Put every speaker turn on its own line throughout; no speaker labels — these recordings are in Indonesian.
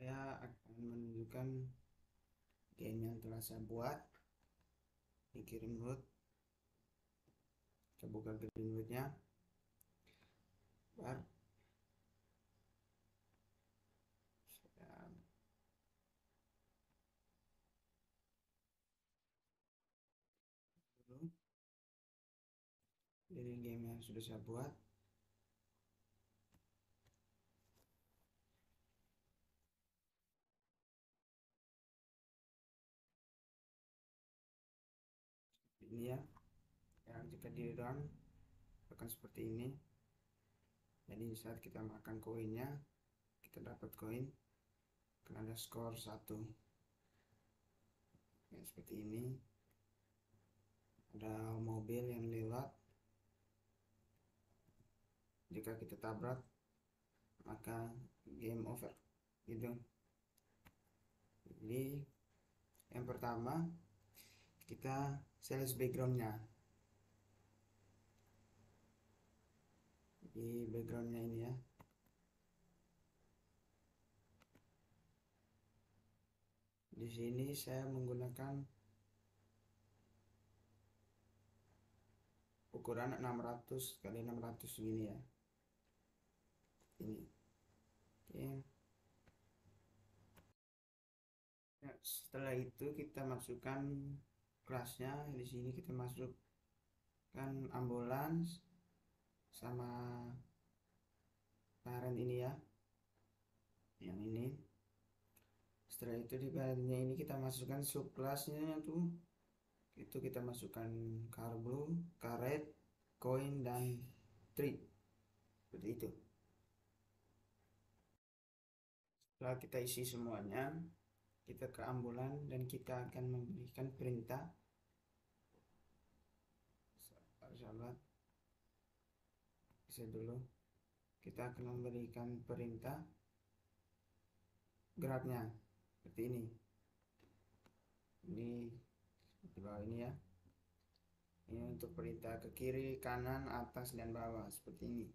Saya akan menunjukkan game yang telah saya buat. Dikirim root, kita buka greenwoodnya. Bar saya dulu dari game yang sudah saya buat. Ini ya, yang jika di run akan seperti ini. Jadi saat kita makan koinnya, kita dapat koin, akan ada skor 1 ya, seperti ini. Ada mobil yang lewat, jika kita tabrak maka game over gitu. Jadi yang pertama kita select backgroundnya. Di backgroundnya ini ya, di sini saya menggunakan ukuran 600 kali 600 gini ya, ini. Oke. Nah, setelah itu kita masukkan kelasnya. Di sini kita masukkan ambulans sama parent ini ya, yang ini. Setelah itu di parentnya ini kita masukkan subclassnya tuh, itu kita masukkan car blue, karet, coin, dan tree, seperti itu. Setelah kita isi semuanya, kita ke ambulan dan kita akan memberikan perintah. Sahabat bisa dulu, kita akan memberikan perintah geraknya seperti ini di bawah ini ya. Ini untuk perintah ke kiri, kanan, atas, dan bawah seperti ini.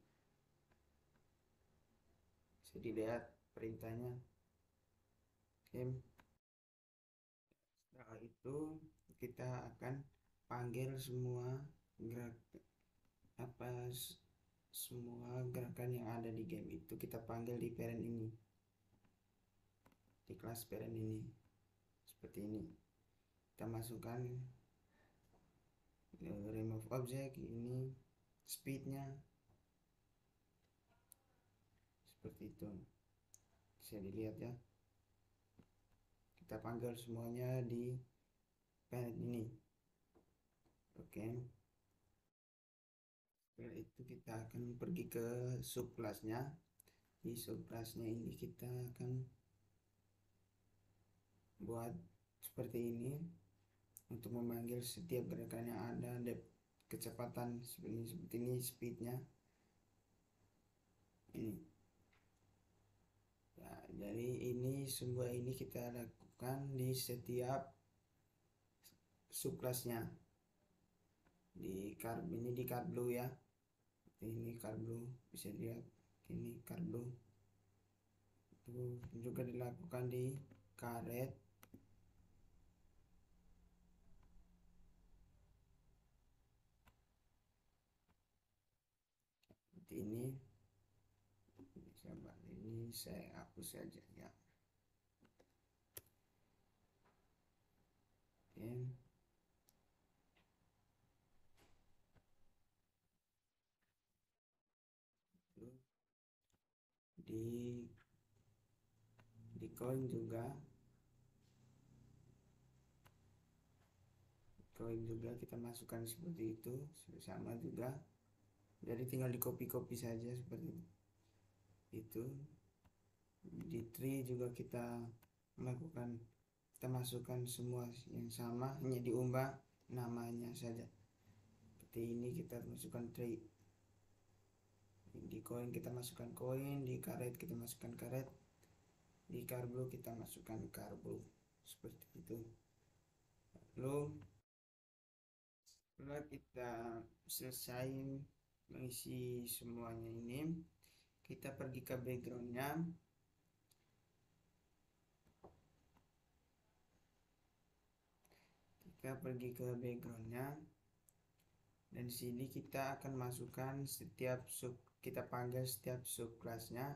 Bisa dilihat perintahnya. Oke. Setelah itu kita akan panggil semua gerak semua gerakan yang ada di game itu, kita panggil di parent ini, di kelas parent ini seperti ini. Kita masukkan remove object, ini speednya seperti itu, bisa dilihat ya. Kita panggil semuanya di parent ini. Oke. Setelah itu kita akan pergi ke subclassnya. Di subclassnya ini kita akan buat seperti ini untuk memanggil setiap gerakan yang ada kecepatan seperti ini, speednya ini ya. Jadi ini semua ini kita lakukan di setiap subclassnya. Di car ini di car blue ya, ini car blue, bisa lihat ini car blue. Itu juga dilakukan di karet, seperti ini. Sahabat, ini saya hapus saja ya. Oke. Di coin juga kita masukkan seperti itu, sama juga. Jadi tinggal di copy saja seperti itu. Di tree juga kita melakukan, kita masukkan semua yang sama, hanya diubah namanya saja. Seperti ini kita masukkan tree. Di koin kita masukkan koin, di karet kita masukkan karet, di karblue kita masukkan karblue, seperti itu. Lalu setelah kita selesai mengisi semuanya ini, kita pergi ke backgroundnya. kita pergi ke backgroundnya, dan di sini kita akan masukkan kita panggil setiap subclassnya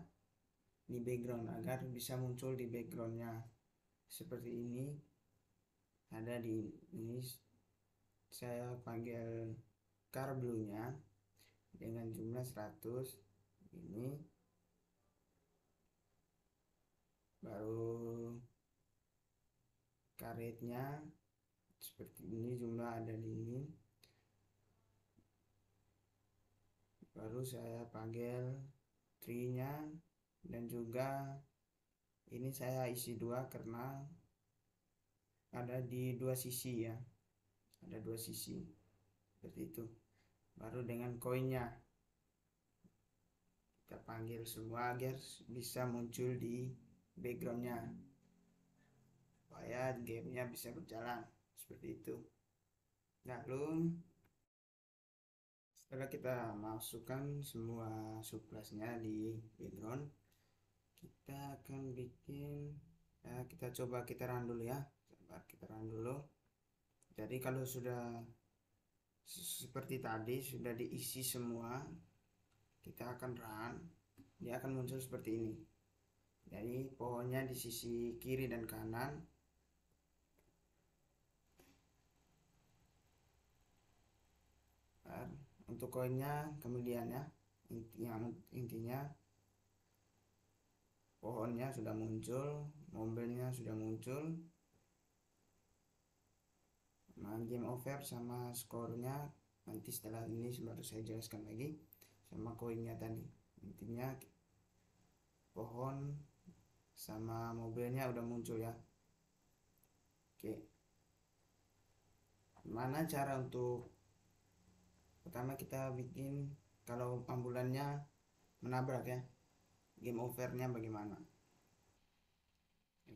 di background agar bisa muncul di backgroundnya. Seperti ini, ada di ini saya panggil car blue-nya dengan jumlah 100. Ini baru karetnya seperti ini, jumlah ada di ini. Baru saya panggil tree-nya, dan juga ini saya isi 2 karena ada di 2 sisi ya, ada 2 sisi seperti itu. Baru dengan koinnya kita panggil semua agar bisa muncul di backgroundnya supaya gamenya bisa berjalan seperti itu. Lalu setelah kita masukkan semua subclassnya di background, kita akan bikin kita coba kita run dulu ya. Kita run dulu. Jadi kalau sudah seperti tadi sudah diisi semua, kita akan run, dia akan muncul seperti ini. Jadi pohonnya di sisi kiri dan kanan. Untuk koinnya kemudian ya, intinya pohonnya sudah muncul, mobilnya sudah muncul, game over sama skornya nanti setelah ini baru saya jelaskan lagi, sama koinnya tadi. Intinya pohon sama mobilnya udah muncul ya. Oke, gimana cara untuk pertama kita bikin kalau ambulannya menabrak ya, game overnya bagaimana?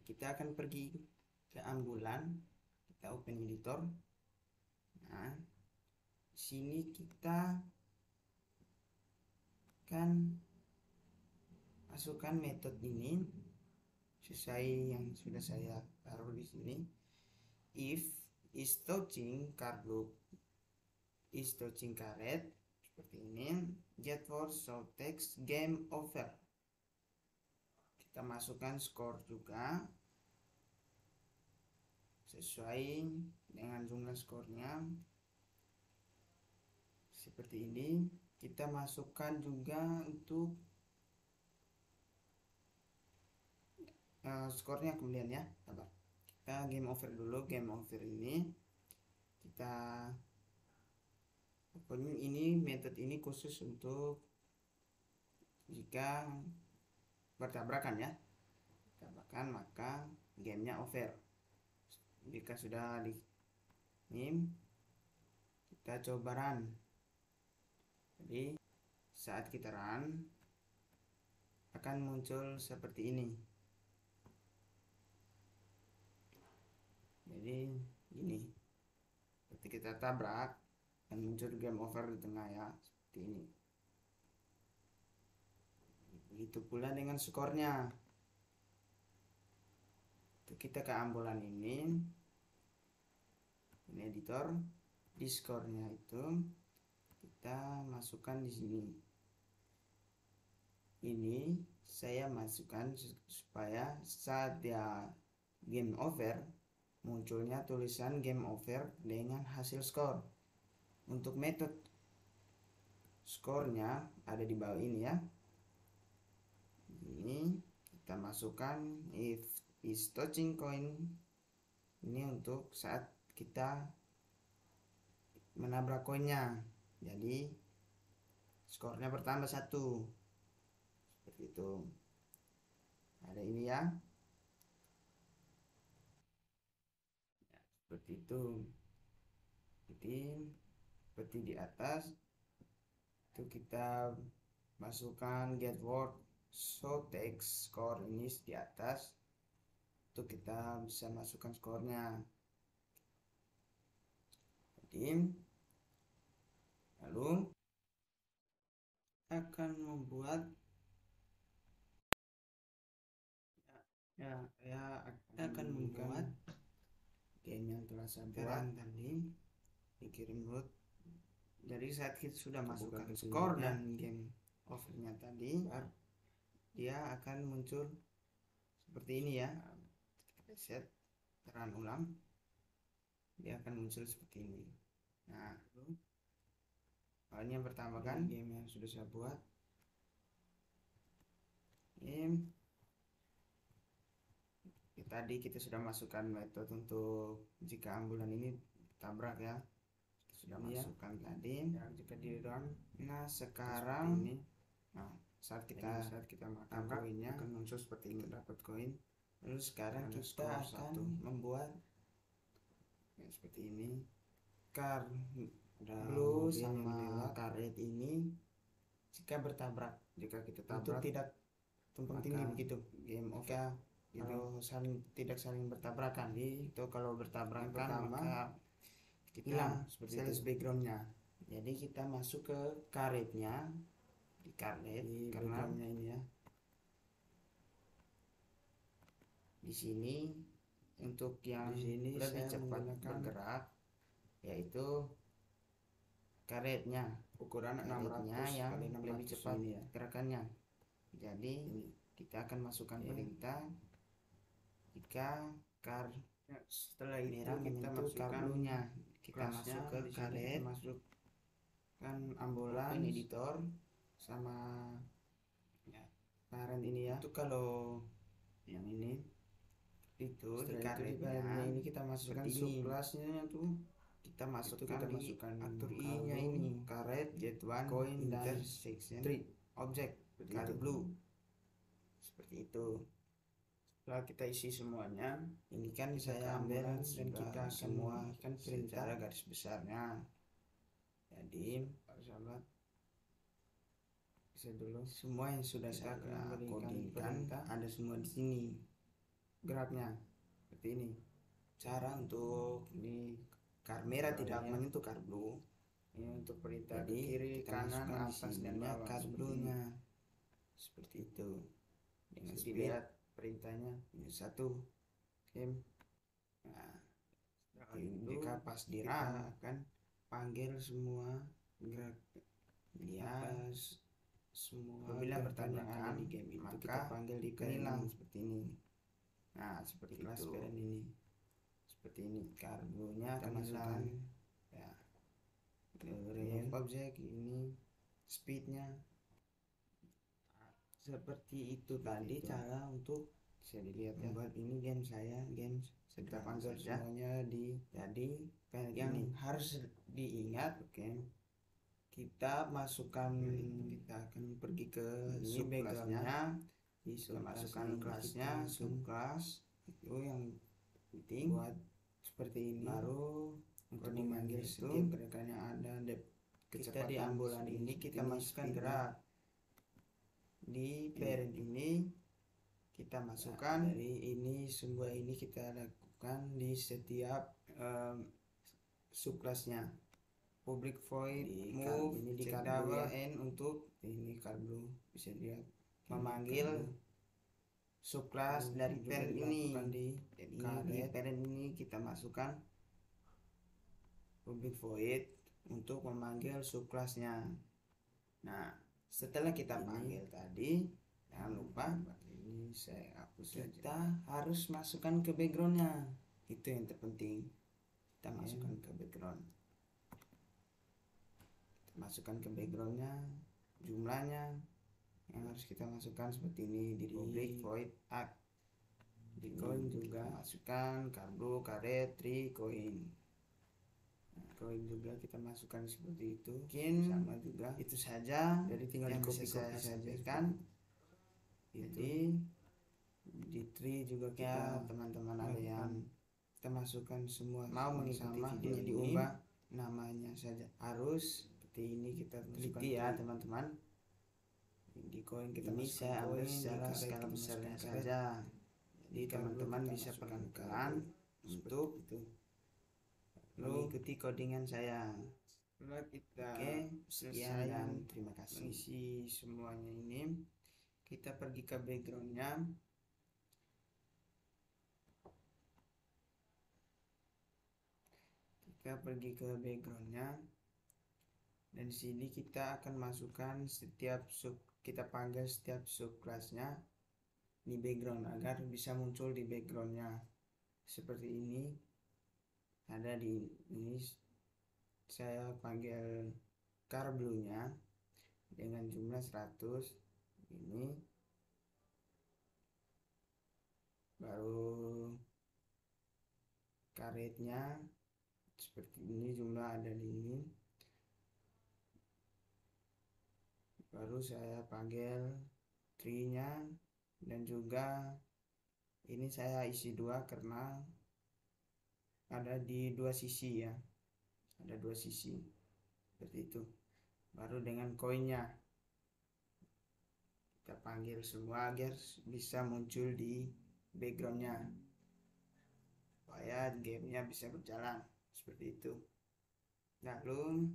Kita akan pergi ke ambulan, kita open editor. Nah, sini kita akan masukkan metode ini sesuai yang sudah saya taruh di sini. If is touching card loop is touching karet seperti ini, get for show text game over. Kita masukkan skor juga sesuai dengan jumlah skornya seperti ini. Kita masukkan juga untuk skornya kemudian ya. Sabar, kita game over dulu. Game over ini kita pokoknya ini metode ini khusus untuk jika bertabrakan ya, bertabrakan maka gamenya over. Jika sudah di ini kita coba run. Jadi saat kita run akan muncul seperti ini. Jadi ini ketika kita tabrak dan muncul game over di tengah ya, seperti ini. Begitu pula dengan skornya. Kita ke ambulan ini editor, di skornya itu kita masukkan di sini. Ini saya masukkan supaya saat dia game over munculnya tulisan game over dengan hasil skor. Untuk metode skornya ada di bawah ini ya. Ini kita masukkan if is touching coin, ini untuk saat kita menabrak koinnya, jadi skornya bertambah 1 seperti itu. Ada ini ya, seperti itu. Jadi seperti di atas itu kita masukkan get word show text score ini di atas, itu kita bisa masukkan skornya. Jadi lalu akan membuat saya akan membuat game yang telah saya buat tadi dikirim root. Jadi saat kita sudah masukkan skor dan game overnya tadi, dia akan muncul seperti ini ya. Kita set run ulang, dia akan muncul seperti ini. Nah, ini yang pertama kan game yang sudah saya buat. Game tadi kita sudah masukkan metode untuk jika ambulan ini tabrak ya, kita sudah masukkan tadi jika di run. Nah sekarang ini, nah saat kita makan koinnya akan muncul seperti ini, dapat koin. Lalu sekarang kita akan membuat ya, seperti ini car blue sama karet ini jika bertabrak, jika kita tabrak untuk tidak tumpang tindih begitu game over. Kalau tidak saling bertabrakan, itu kalau bertabrakan maka hilang seperti itu backgroundnya. Jadi kita masuk ke karetnya, di karet karena ini ya. Di sini untuk yang lebih cepat bergerak yaitu karetnya, ukuran 600 yang lebih cepat ya gerakannya. Jadi kita akan masukkan perintah jika setelah itu kita masukkan kita masuk ke karet, masukkan ambulan editor sama ya, parent ini ya. Itu kalau yang ini itu di karetnya ini kita masukkan subclassnya tuh, kita masukkan atur i-nya ini karet get1 coin dan section object car blue seperti itu. Setelah kita isi semuanya, ini kan saya ambil dan kita semua kan perintah garis besarnya. Jadi sahabat bisa dulu semua yang sudah saya codingkan ada semua di sini geraknya seperti ini. Cara untuk di car merah tidak menyentuh car blue, ini untuk perintah ke kiri kanan atas dan bawah car blue nya seperti itu. Dengan speed perintahnya ini satu game. Nah jika pas di run akan panggil semua gerak dia semua apabila bertabrakan di game itu kita panggil di hilang seperti ini. Nah seperti kelas parent ini seperti ini, karbonya akan hilang ya. Remove object ini speednya seperti itu tadi cara untuk bisa dilihat ya. Buat ini game saya, game kita panggil semuanya di jadi yang ini harus diingat. Kita masukkan kita akan pergi ke subclassnya, kita masukkan kelasnya subclass itu yang penting buat seperti ini. Baru untuk memanggil setiap gerakan yang ada kita di ambulan ini kita masukkan gerak. Di parent ini kita masukkan dari ini semua ini kita lakukan di setiap subclassnya. Public void move ini di double n untuk ini blue bisa dilihat memanggil subclass dari parent ini. Di parent ini kita masukkan public void untuk memanggil subclassnya. Nah setelah kita panggil tadi, jangan lupa ini saya hapus saja. Kita harus masukkan ke backgroundnya, itu yang terpenting. Kita masukkan ke background, kita masukkan ke backgroundnya jumlahnya yang harus kita masukkan seperti ini di public void act. Di coin juga masukkan karbo karet 3 coin. Koin juga kita masukkan seperti itu. Mungkin sama juga itu saja. Jadi tinggal di copy saya sampaikan. Jadi di tree juga kita teman-teman ada yang kita masukkan semua mau mengikuti video ini diubah namanya saja harus seperti ini kita teliti ya teman-teman. Di koin kita ini saya ambil secara skala besarnya saja. Jadi teman-teman bisa pelan-pelan untuk itu mengikuti codingan saya. Setelah kita sekian dan terima kasih mengisi semuanya ini, kita pergi ke backgroundnya. kita pergi ke backgroundnya, dan di sini kita akan masukkan kita panggil setiap subclassnya di background agar bisa muncul di backgroundnya. Seperti ini, ada di ini saya panggil car blue-nya dengan jumlah 100. Ini baru karetnya seperti ini, jumlah ada di ini. Baru saya panggil tree-nya, dan juga ini saya isi 2 karena ada di 2 sisi ya, ada 2 sisi seperti itu. Baru dengan koinnya kita panggil semua agar bisa muncul di backgroundnya supaya gamenya bisa berjalan seperti itu. Lalu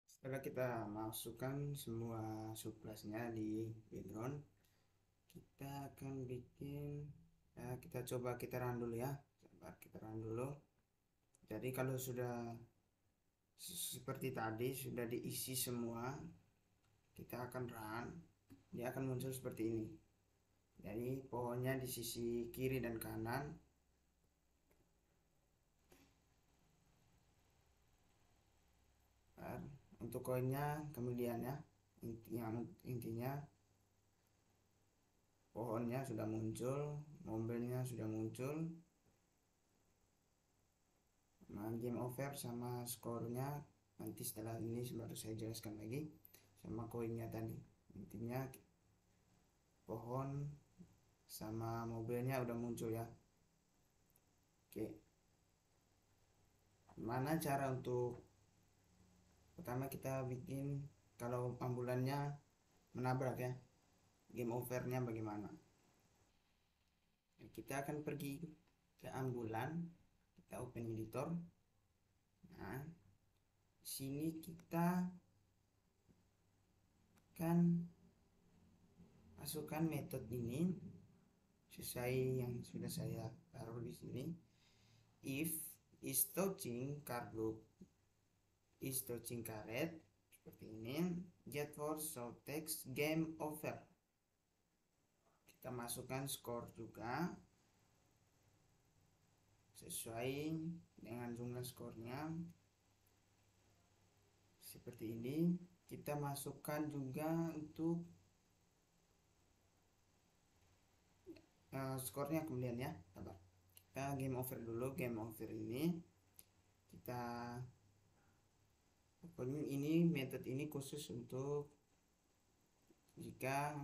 setelah kita masukkan semua subclassnya di background, kita akan bikin kita coba kita run dulu ya. Kita run dulu. Jadi kalau sudah seperti tadi sudah diisi semua, kita akan run, dia akan muncul seperti ini. Jadi pohonnya di sisi kiri dan kanan. Untuk koinnya kemudian ya, intinya pohonnya sudah muncul, mobilnya sudah muncul, nah, game over sama skornya nanti setelah ini baru saya jelaskan lagi, sama koinnya tadi. Intinya pohon sama mobilnya udah muncul ya. Oke, mana cara untuk pertama kita bikin kalau ambulannya menabrak ya, game overnya bagaimana? Kita akan pergi ke ambulan, kita open editor. Nah, sini kita akan masukkan metode ini sesuai yang sudah saya taruh di sini. If is touching card loop is touching karet seperti ini, get for show text game over. Kita masukkan skor juga sesuai dengan jumlah skornya seperti ini. Kita masukkan juga untuk skornya kemudian ya. Sabar, kita game over dulu. Game over ini kita pokoknya ini metode ini khusus untuk jika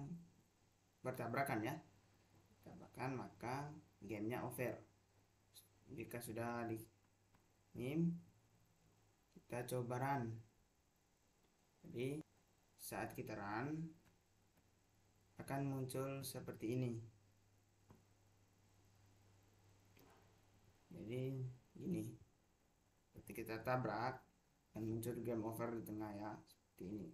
bertabrakan ya, bertabrakan maka gamenya over. Jika sudah di ini kita coba run. Jadi saat kita run akan muncul seperti ini. Jadi gini, ketika kita tabrak dan muncul game over di tengah ya, seperti ini.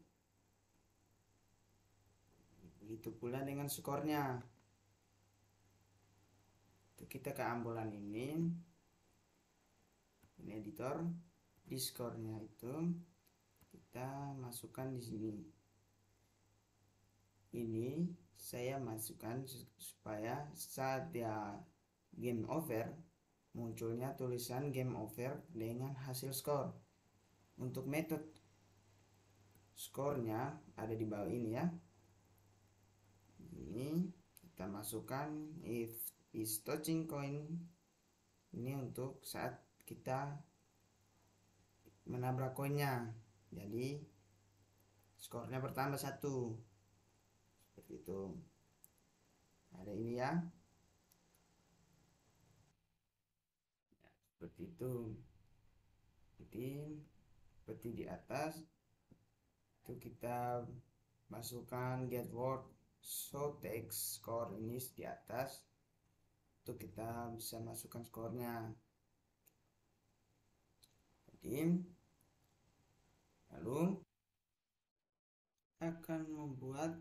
Begitu pula dengan skornya. Kita ke ambulan ini editor, di skornya itu kita masukkan di sini. Ini saya masukkan supaya saat dia game over munculnya tulisan game over dengan hasil skor. Untuk metode skornya ada di bawah ini ya. Ini kita masukkan if is touching coin, ini untuk saat kita menabrak koinnya, jadi skornya bertambah 1 seperti itu. Ada ini ya, seperti itu. Jadi seperti di atas itu kita masukkan get word show text score ini di atas, itu kita bisa masukkan skornya. Jadi lalu akan membuat